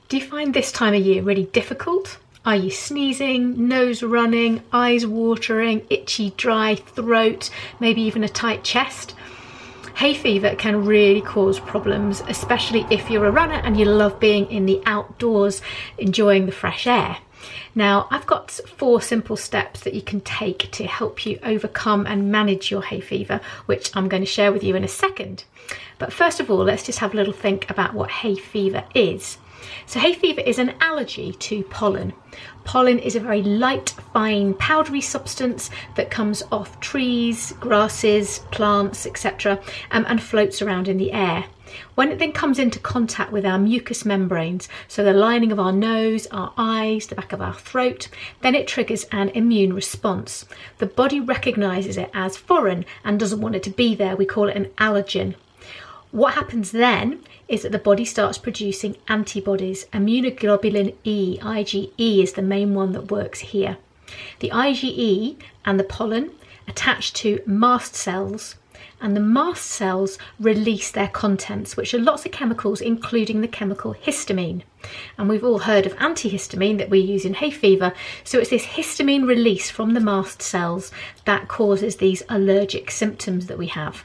Do you find this time of year really difficult? Are you sneezing, nose running, eyes watering, itchy, dry throat, maybe even a tight chest? Hay fever can really cause problems, especially if you're a runner and you love being in the outdoors, enjoying the fresh air. Now, I've got 4 simple steps that you can take to help you overcome and manage your hay fever, which I'm going to share with you in a second. But first of all, let's just have a little think about what hay fever is. So hay fever is an allergy to pollen. Pollen is a very light, fine, powdery substance that comes off trees, grasses, plants, etc., and floats around in the air. When it then comes into contact with our mucous membranes, so the lining of our nose, our eyes, the back of our throat, then it triggers an immune response. The body recognises it as foreign and doesn't want it to be there. We call it an allergen. What happens then is that the body starts producing antibodies. Immunoglobulin E, IgE, is the main one that works here. The IgE and the pollen attach to mast cells, and the mast cells release their contents, which are lots of chemicals, including the chemical histamine. And we've all heard of antihistamine that we use in hay fever. So it's this histamine release from the mast cells that causes these allergic symptoms that we have.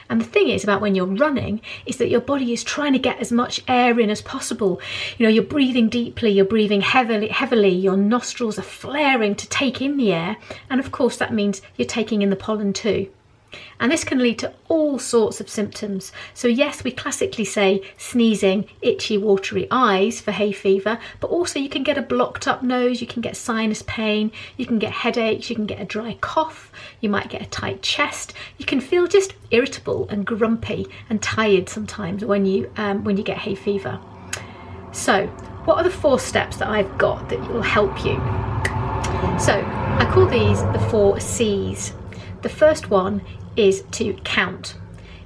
And the thing is about when you're running is that your body is trying to get as much air in as possible. You know, you're breathing deeply, you're breathing heavily, your nostrils are flaring to take in the air. And of course, that means you're taking in the pollen too. And this can lead to all sorts of symptoms. So yes, we classically say sneezing, itchy, watery eyes for hay fever, but also you can get a blocked up nose, you can get sinus pain, you can get headaches, you can get a dry cough, you might get a tight chest, you can feel just irritable and grumpy and tired sometimes when you get hay fever. So what are the 4 steps that I've got that will help you? So I call these the 4 C's. The first one is to count.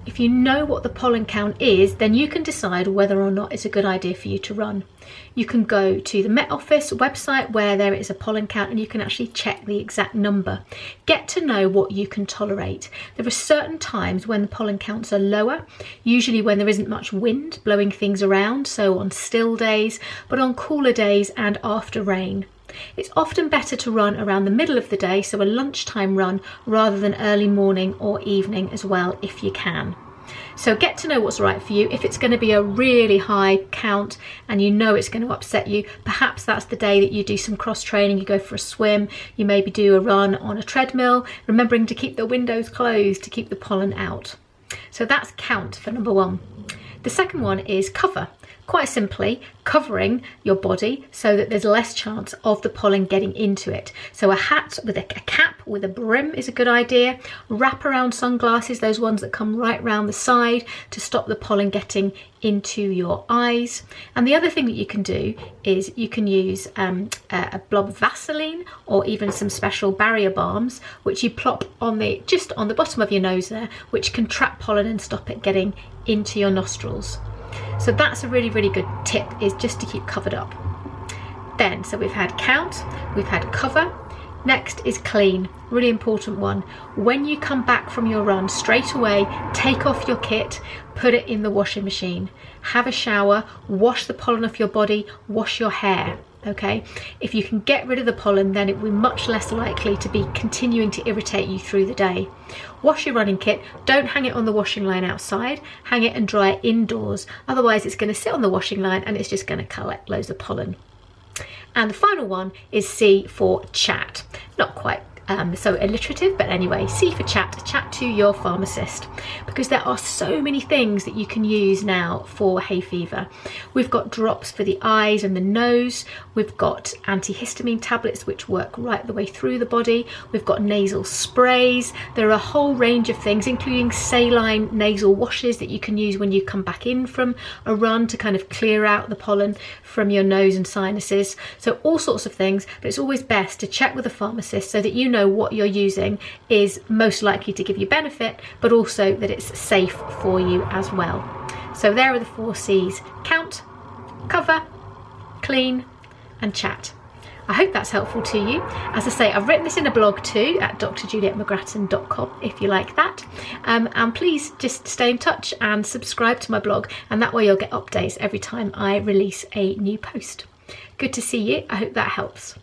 If you know what the pollen count is, then you can decide whether or not it's a good idea for you to run. You can go to the Met Office website where there is a pollen count and you can actually check the exact number. Get to know what you can tolerate. There are certain times when the pollen counts are lower, usually when there isn't much wind blowing things around, so on still days, but on cooler days and after rain. It's often better to run around the middle of the day, so a lunchtime run, rather than early morning or evening as well, if you can. So get to know what's right for you. If it's going to be a really high count and you know it's going to upset you, perhaps that's the day that you do some cross training, you go for a swim, you maybe do a run on a treadmill, remembering to keep the windows closed to keep the pollen out. So that's count for number 1. The second one is cover. Quite simply, covering your body so that there's less chance of the pollen getting into it. So a hat with a cap with a brim is a good idea. Wrap around sunglasses, those ones that come right round the side, to stop the pollen getting into your eyes. And the other thing that you can do is you can use a blob of Vaseline or even some special barrier balms, which you plop on just on the bottom of your nose there, which can trap pollen and stop it getting into your nostrils. So that's a really, really good tip, is just to keep covered up. Then, so we've had count, we've had cover. Next is clean, really important one. When you come back from your run, straight away, take off your kit, put it in the washing machine. Have a shower, wash the pollen off your body, wash your hair. Okay, if you can get rid of the pollen, then it will be much less likely to be continuing to irritate you through the day. Wash your running kit, don't hang it on the washing line outside, hang it and dry it indoors. Otherwise it's going to sit on the washing line and it's just going to collect loads of pollen. And the final one is C for chat. Not quite so alliterative, but anyway, C for chat. Chat to your pharmacist, because there are so many things that you can use now for hay fever. We've got drops for the eyes and the nose. We've got antihistamine tablets which work right the way through the body. We've got nasal sprays. There are a whole range of things, including saline nasal washes that you can use when you come back in from a run to kind of clear out the pollen from your nose and sinuses. So all sorts of things, but it's always best to check with a pharmacist so that you know what you're using is most likely to give you benefit, but also that it's safe for you as well. So there are the 4 C's: count, cover, clean, and chat. I hope that's helpful to you. As I say, I've written this in a blog too at drjulietmcgrattan.com if you like that. And please just stay in touch and subscribe to my blog, and that way you'll get updates every time I release a new post. Good to see you. I hope that helps.